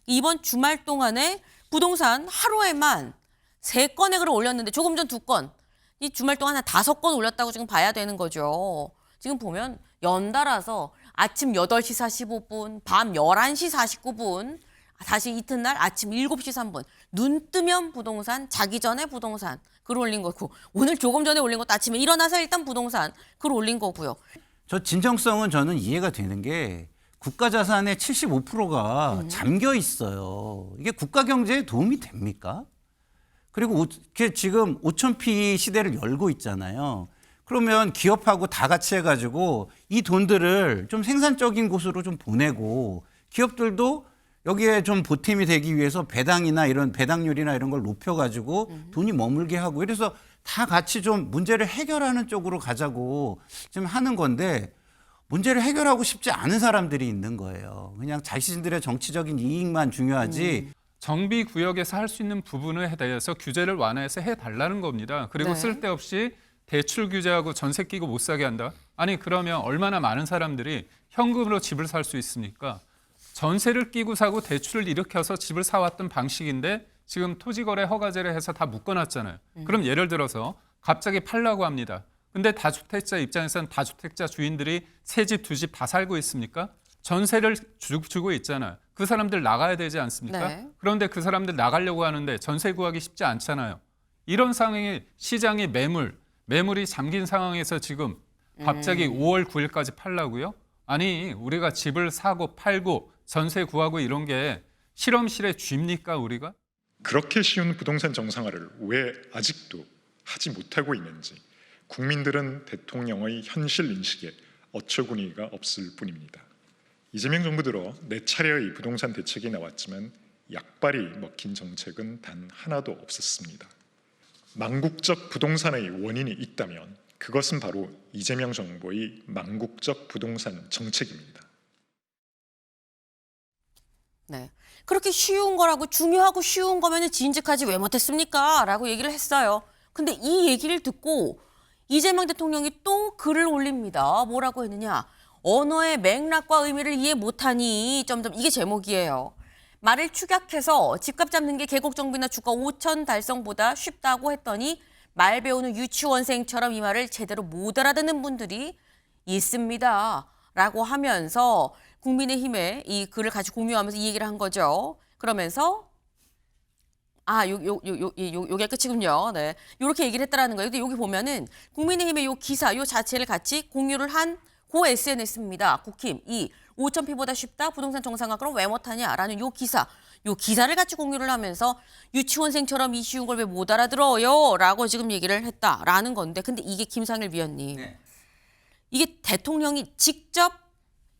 이번 주말 동안에 부동산 하루에만 3건의 글을 올렸는데 조금 전 2건. 이 주말 동안 한 5건 올렸다고 지금 봐야 되는 거죠. 지금 보면 연달아서 아침 8시 45분, 밤 11시 49분, 다시 이튿날 아침 7시 3분. 눈 뜨면 부동산, 자기 전에 부동산 글 올린 거고, 오늘 조금 전에 올린 것도 아침에 일어나서 일단 부동산 글 올린 거고요. 저 진정성은 저는 이해가 되는 게 국가 자산의 75%가 잠겨 있어요. 이게 국가 경제에 도움이 됩니까? 그리고 지금 5,000p 시대를 열고 있잖아요. 그러면 기업하고 다 같이 해가지고 이 돈들을 좀 생산적인 곳으로 좀 보내고 기업들도 여기에 좀 보탬이 되기 위해서 배당이나 이런 배당률이나 이런 걸 높여가지고 돈이 머물게 하고 이래서 다 같이 좀 문제를 해결하는 쪽으로 가자고 지금 하는 건데 문제를 해결하고 싶지 않은 사람들이 있는 거예요. 그냥 자신들의 정치적인 이익만 중요하지. 정비 구역에서 할 수 있는 부분에 대해서 규제를 완화해서 해달라는 겁니다. 그리고 네. 쓸데없이 대출 규제하고 전세 끼고 못 사게 한다. 아니 그러면 얼마나 많은 사람들이 현금으로 집을 살 수 있습니까? 전세를 끼고 사고 대출을 일으켜서 집을 사왔던 방식인데 지금 토지거래 허가제를 해서 다 묶어놨잖아요. 그럼 예를 들어서 갑자기 팔라고 합니다. 근데 다주택자 입장에서는 다주택자 주인들이 새 집, 두 집 다 살고 있습니까? 전세를 주고 있잖아요. 그 사람들 나가야 되지 않습니까? 네. 그런데 그 사람들 나가려고 하는데 전세 구하기 쉽지 않잖아요. 이런 상황이 시장의 매물이 잠긴 상황에서 지금 갑자기 5월 9일까지 팔라고요? 아니 우리가 집을 사고 팔고 전세 구하고 이런 게 실험실의 쥐입니까 우리가? 그렇게 쉬운 부동산 정상화를 왜 아직도 하지 못하고 있는지 국민들은 대통령의 현실 인식에 어처구니가 없을 뿐입니다. 이재명 정부 들어 4차례의 부동산 대책이 나왔지만 약발이 먹힌 정책은 단 하나도 없었습니다. 망국적 부동산의 원인이 있다면 그것은 바로 이재명 정부의 망국적 부동산 정책입니다. 네. 그렇게 쉬운 거라고 중요하고 쉬운 거면 진즉하지 왜 못했습니까? 라고 얘기를 했어요. 근데 이 얘기를 듣고 이재명 대통령이 또 글을 올립니다. 뭐라고 했느냐? 언어의 맥락과 의미를 이해 못하니 점점 이게 제목이에요. 말을 축약해서 집값 잡는 게 계곡정비나 주가 5천 달성보다 쉽다고 했더니 말 배우는 유치원생처럼 이 말을 제대로 못 알아듣는 분들이 있습니다. 라고 하면서 국민의힘에 이 글을 같이 공유하면서 이 얘기를 한 거죠. 그러면서 요게 끝이군요. 네. 요렇게 얘기를 했다라는 거예요. 근데 여기 보면은 국민의힘의 요 기사, 요 자체를 같이 공유를 한 고 SNS입니다. 국힘 5,000p보다 쉽다. 부동산 정상화 그럼 왜 못하냐라는 요 기사를 같이 공유를 하면서 유치원생처럼 이 쉬운 걸 왜 못 알아들어요? 라고 지금 얘기를 했다라는 건데 근데 이게 김상일 위원님. 네. 이게 대통령이 직접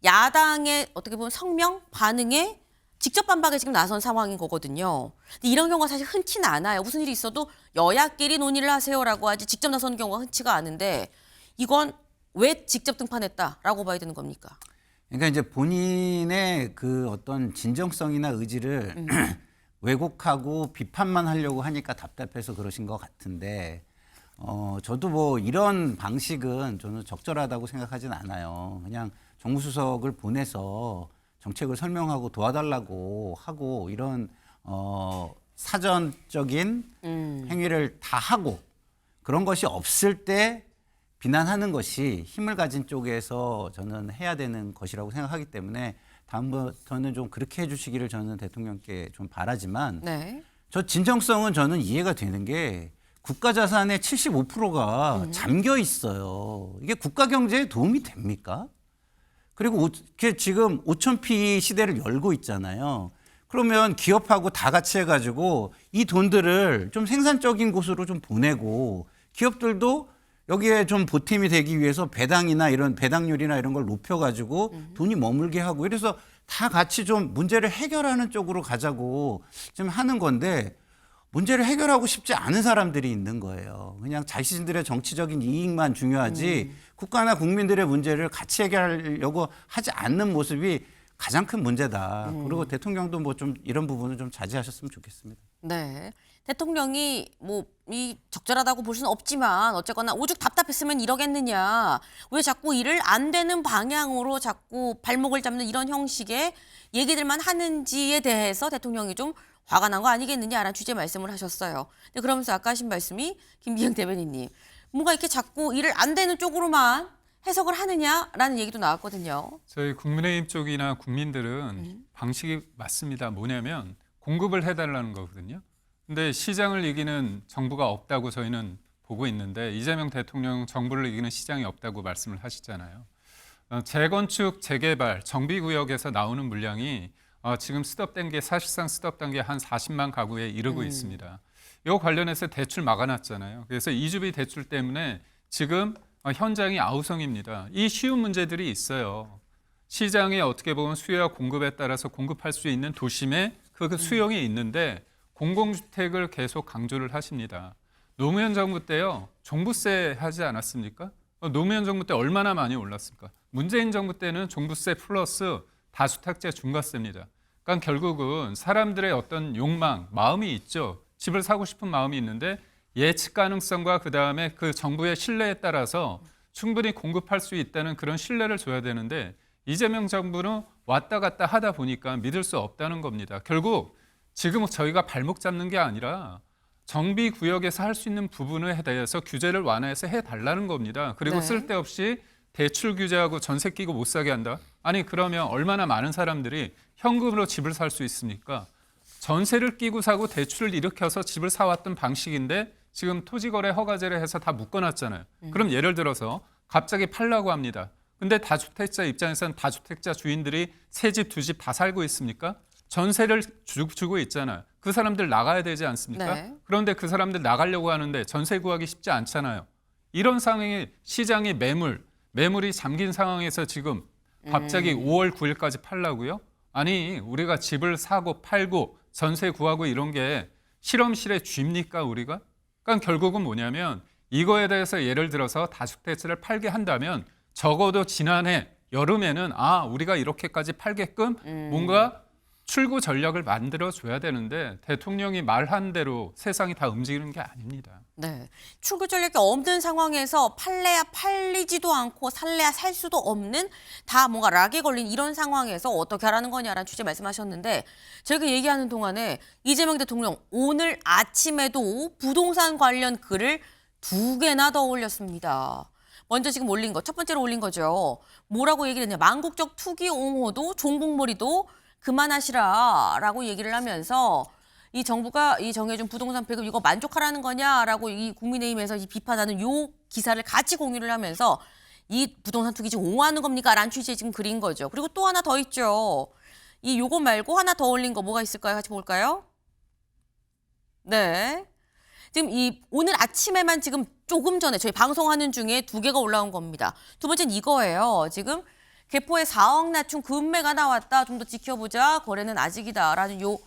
야당의 어떻게 보면 성명 반응에 직접 반박에 지금 나선 상황인 거거든요. 근데 이런 경우가 사실 흔치는 않아요. 무슨 일이 있어도 여야끼리 논의를 하세요라고 하지 직접 나서는 경우가 흔치가 않은데 이건 왜 직접 등판했다라고 봐야 되는 겁니까? 그러니까 이제 본인의 그 어떤 진정성이나 의지를 왜곡하고 비판만 하려고 하니까 답답해서 그러신 것 같은데 저도 뭐 이런 방식은 저는 적절하다고 생각하진 않아요. 그냥 정무수석을 보내서 정책을 설명하고 도와달라고 하고 이런 사전적인 행위를 다 하고 그런 것이 없을 때 비난하는 것이 힘을 가진 쪽에서 저는 해야 되는 것이라고 생각하기 때문에 다음부터는 좀 그렇게 해주시기를 저는 대통령께 좀 바라지만 네. 저 진정성은 저는 이해가 되는 게 국가 자산의 75%가 잠겨 있어요. 이게 국가 경제에 도움이 됩니까? 그리고 지금 5,000p 시대를 열고 있잖아요. 그러면 기업하고 다 같이 해가지고 이 돈들을 좀 생산적인 곳으로 좀 보내고 기업들도 여기에 좀 보탬이 되기 위해서 배당이나 이런 배당률이나 이런 걸 높여가지고 돈이 머물게 하고 이래서 다 같이 좀 문제를 해결하는 쪽으로 가자고 지금 하는 건데 문제를 해결하고 싶지 않은 사람들이 있는 거예요. 그냥 자신들의 정치적인 이익만 중요하지 국가나 국민들의 문제를 같이 해결하려고 하지 않는 모습이 가장 큰 문제다. 그리고 대통령도 뭐 좀 이런 부분을 좀 자제하셨으면 좋겠습니다. 네. 대통령이 뭐 이 적절하다고 볼 수는 없지만 어쨌거나 오죽 답답했으면 이러겠느냐. 왜 자꾸 일을 안 되는 방향으로 자꾸 발목을 잡는 이런 형식의 얘기들만 하는지에 대해서 대통령이 좀 화가 난 거 아니겠느냐라는 취지의 말씀을 하셨어요. 근데 그러면서 아까 하신 말씀이 김기현 대변인님 뭔가 이렇게 자꾸 일을 안 되는 쪽으로만 해석을 하느냐라는 얘기도 나왔거든요. 저희 국민의힘 쪽이나 국민들은 방식이 맞습니다. 뭐냐면 공급을 해달라는 거거든요. 근데 시장을 이기는 정부가 없다고 저희는 보고 있는데 이재명 대통령 정부를 이기는 시장이 없다고 말씀을 하시잖아요. 재건축, 재개발, 정비구역에서 나오는 물량이 지금 스톱된 게 사실상 스톱된 게 한 40만 가구에 이르고 있습니다. 이거 관련해서 대출 막아놨잖아요. 그래서 이주비 대출 때문에 지금 현장이 아우성입니다. 이 쉬운 문제들이 있어요. 시장이 어떻게 보면 수요와 공급에 따라서 공급할 수 있는 도심에 그 수용이 있는데 공공주택을 계속 강조를 하십니다. 노무현 정부 때요. 종부세 하지 않았습니까? 노무현 정부 때 얼마나 많이 올랐습니까? 문재인 정부 때는 종부세 플러스 다주택자 중과세입니다. 그러니까 결국은 사람들의 어떤 욕망, 마음이 있죠. 집을 사고 싶은 마음이 있는데 예측 가능성과 그다음에 그 정부의 신뢰에 따라서 충분히 공급할 수 있다는 그런 신뢰를 줘야 되는데 이재명 정부는 왔다 갔다 하다 보니까 믿을 수 없다는 겁니다. 결국 지금 저희가 발목 잡는 게 아니라 정비 구역에서 할 수 있는 부분에 대해서 규제를 완화해서 해달라는 겁니다. 그리고 네. 쓸데없이 대출 규제하고 전세 끼고 못 사게 한다? 아니 그러면 얼마나 많은 사람들이 현금으로 집을 살 수 있습니까? 전세를 끼고 사고 대출을 일으켜서 집을 사왔던 방식인데 지금 토지거래 허가제를 해서 다 묶어놨잖아요. 그럼 예를 들어서 갑자기 팔라고 합니다. 근데 다주택자 입장에서는 다주택자 주인들이 세 집, 두 집 다 살고 있습니까? 전세를 주고 있잖아요. 그 사람들 나가야 되지 않습니까? 네. 그런데 그 사람들 나가려고 하는데 전세 구하기 쉽지 않잖아요. 이런 상황에 시장의 매물이 잠긴 상황에서 지금 갑자기 5월 9일까지 팔라고요? 아니 우리가 집을 사고 팔고 전세 구하고 이런 게 실험실의 쥐입니까 우리가? 그러니까 결국은 뭐냐면 이거에 대해서 예를 들어서 다주택자를 팔게 한다면 적어도 지난해 여름에는 우리가 이렇게까지 팔게끔 뭔가 출구 전략을 만들어줘야 되는데 대통령이 말한 대로 세상이 다 움직이는 게 아닙니다. 네. 출구 전략이 없는 상황에서 팔래야 팔리지도 않고 살래야 살 수도 없는 다 뭔가 락에 걸린 이런 상황에서 어떻게 하라는 거냐라는 취지 말씀하셨는데 저희가 얘기하는 동안에 이재명 대통령 오늘 아침에도 부동산 관련 글을 2개나 더 올렸습니다. 먼저 지금 올린 거, 첫 번째로 올린 거죠. 뭐라고 얘기를 했냐. 망국적 투기 옹호도 종북몰이도 그만하시라라고 얘기를 하면서 이 정부가 이 정해준 부동산 배급 이거 만족하라는 거냐라고 이 국민의힘에서 이 비판하는 요 기사를 같이 공유를 하면서 이 부동산 투기 지금 옹호하는 겁니까? 라는 취지의 지금 글인 거죠. 그리고 또 하나 더 있죠. 이 요거 말고 하나 더 올린 거 뭐가 있을까요? 같이 볼까요? 네. 지금 이 오늘 아침에만 지금 조금 전에 저희 방송하는 중에 2개가 올라온 겁니다. 두 번째는 이거예요. 지금 개포에 4억 낮춘 금매가 나왔다. 좀 더 지켜보자. 거래는 아직이다라는 요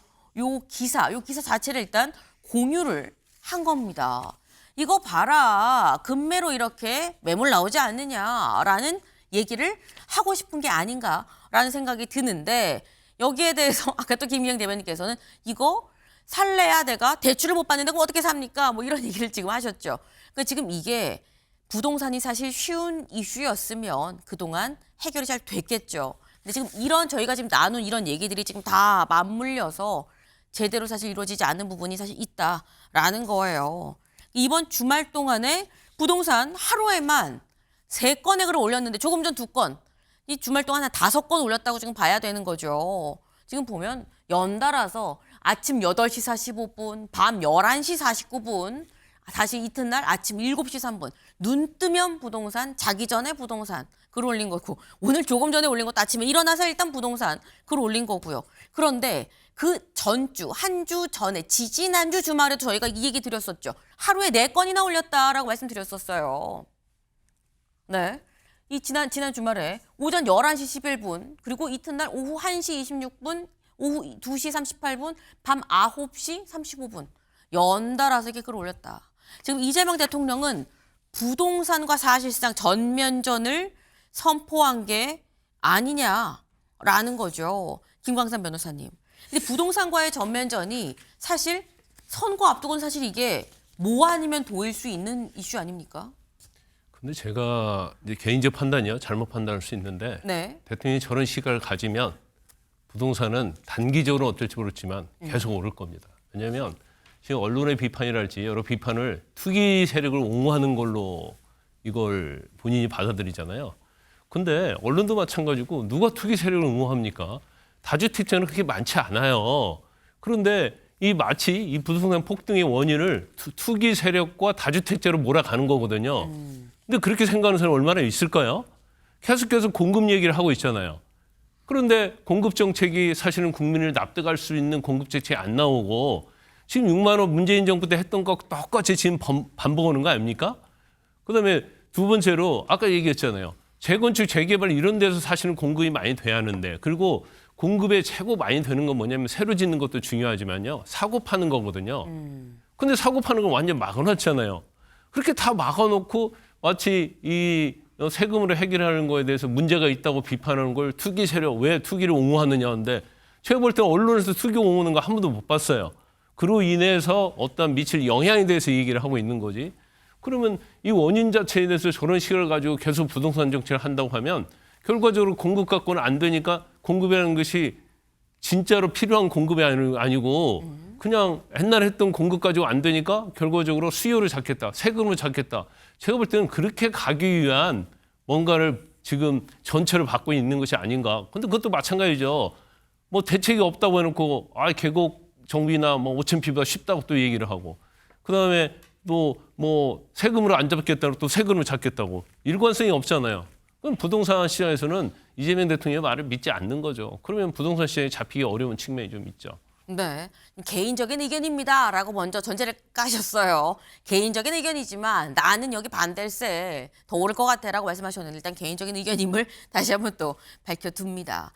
기사 자체를 일단 공유를 한 겁니다. 이거 봐라. 금매로 이렇게 매물 나오지 않느냐라는 얘기를 하고 싶은 게 아닌가라는 생각이 드는데 여기에 대해서 아까 또 김기현 대변인께서는 이거 살래야 내가 대출을 못 받는데 그럼 어떻게 삽니까? 뭐 이런 얘기를 지금 하셨죠. 그러니까 지금 이게 부동산이 사실 쉬운 이슈였으면 그동안 해결이 잘 됐겠죠. 근데 지금 저희가 지금 나눈 이런 얘기들이 지금 다 맞물려서 제대로 사실 이루어지지 않는 부분이 사실 있다라는 거예요. 이번 주말 동안에 부동산 하루에만 3건의 글을 올렸는데 조금 전 2건. 이 주말 동안 한 5건 올렸다고 지금 봐야 되는 거죠. 지금 보면 연달아서 아침 8시 45분, 밤 11시 49분, 다시 이튿날 아침 7시 3분. 눈 뜨면 부동산, 자기 전에 부동산 글 올린 거고 오늘 조금 전에 올린 것도 아침에 일어나서 일단 부동산 글 올린 거고요. 그런데 그 전주, 한 주 전에 지지난주 주말에도 저희가 이 얘기 드렸었죠. 하루에 4건이나 올렸다라고 말씀드렸었어요. 네. 이 지난 주말에 오전 11시 11분 그리고 이튿날 오후 1시 26분, 오후 2시 38분, 밤 9시 35분 연달아서 이렇게 글을 올렸다. 지금 이재명 대통령은 부동산과 사실상 전면전을 선포한 게 아니냐. 라는 거죠. 김광산 변호사님. 근데 부동산과의 전면전이 사실 선거 앞두고는 사실 이게 뭐 아니면 도일 수 있는 이슈 아닙니까? 근데 제가 이제 개인적 판단이요. 잘못 판단할 수 있는데 네. 대통령이 저런 시각을 가지면 부동산은 단기적으로 어떨지 모르지만 계속 오를 겁니다. 왜냐하면 지금 언론의 비판이랄지 여러 비판을 투기 세력을 옹호하는 걸로 이걸 본인이 받아들이잖아요. 근데 언론도 마찬가지고 누가 투기 세력을 옹호합니까? 다주택자는 그렇게 많지 않아요. 그런데 이 마치 이 부동산 폭등의 원인을 투기 세력과 다주택자로 몰아가는 거거든요. 근데 그렇게 생각하는 사람이 얼마나 있을까요? 계속해서 공급 얘기를 하고 있잖아요. 그런데 공급 정책이 사실은 국민을 납득할 수 있는 공급 정책이 안 나오고 지금 6만 원 문재인 정부 때 했던 거 똑같이 지금 반복하는 거 아닙니까? 그다음에 두 번째로 아까 얘기했잖아요. 재건축, 재개발 이런 데서 사실은 공급이 많이 돼야 하는데 그리고 공급에 최고 많이 되는 건 뭐냐면 새로 짓는 것도 중요하지만요. 사고 파는 거거든요. 근데 사고 파는 건 완전 막아놨잖아요. 그렇게 다 막아놓고 마치 이 세금으로 해결하는 거에 대해서 문제가 있다고 비판하는 걸 투기 세력, 왜 투기를 옹호하느냐인데 제가 볼 때는 언론에서 투기 옹호하는 거 한 번도 못 봤어요. 그로 인해서 어떤 미칠 영향에 대해서 얘기를 하고 있는 거지. 그러면 이 원인 자체에 대해서 저런 시각을 가지고 계속 부동산 정책을 한다고 하면 결과적으로 공급 갖고는 안 되니까 공급이라는 것이 진짜로 필요한 공급이 아니고 그냥 옛날에 했던 공급 가지고 안 되니까 결과적으로 수요를 잡겠다. 세금을 잡겠다. 제가 볼 때는 그렇게 가기 위한 뭔가를 지금 전체를 받고 있는 것이 아닌가. 근데 그것도 마찬가지죠. 뭐 대책이 없다고 해놓고 계곡 정비나 뭐 5,000피부가 쉽다고 또 얘기를 하고 그다음에 또 뭐 세금으로 안 잡겠다고 또 세금을 잡겠다고 일관성이 없잖아요. 그럼 부동산 시장에서는 이재명 대통령의 말을 믿지 않는 거죠. 그러면 부동산 시장에 잡히기 어려운 측면이 좀 있죠. 네. 개인적인 의견입니다. 라고 먼저 전제를 까셨어요. 개인적인 의견이지만 나는 여기 반댈세 더 오를 것 같아 라고 말씀하셨는데 일단 개인적인 의견임을 다시 한번 또 밝혀둡니다.